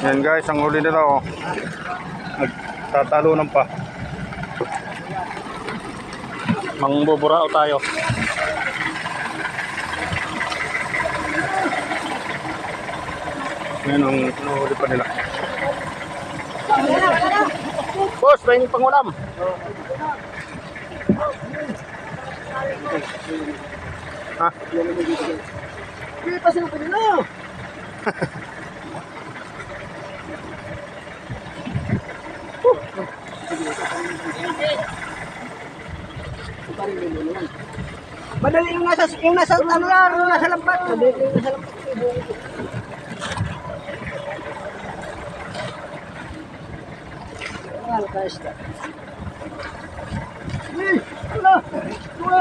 Yan guys, ang huli nila oh. Nagtatalunan pa. Mangbuburao tayo. Yan ang huli pa nila. Boss, may pangulam. Ha? Hindi pa sila pinilo. Madali yung nasa ano yan, yung nasa lambat. Madali yung nasa lambat. Ano ka isda? Ano? Ano?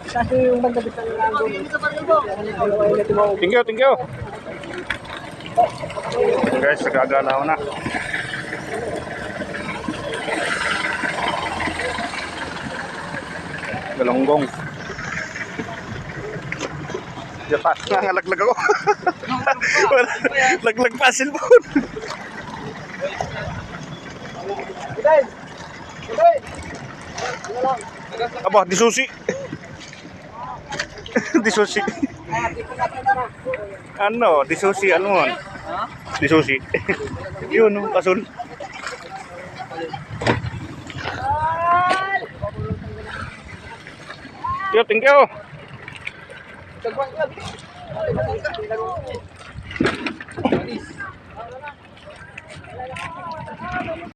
Kasi yung banda bitang lang doon. Thank you, thank you. Guys, nagagalaw na. Galonggong. Yapat, nangalaglag ako. Laglag pa cellphone. Aba, di susi. Di susi. Ano, di susi, ano man? Di susi. Yun, no, kasul. Yo, thank you.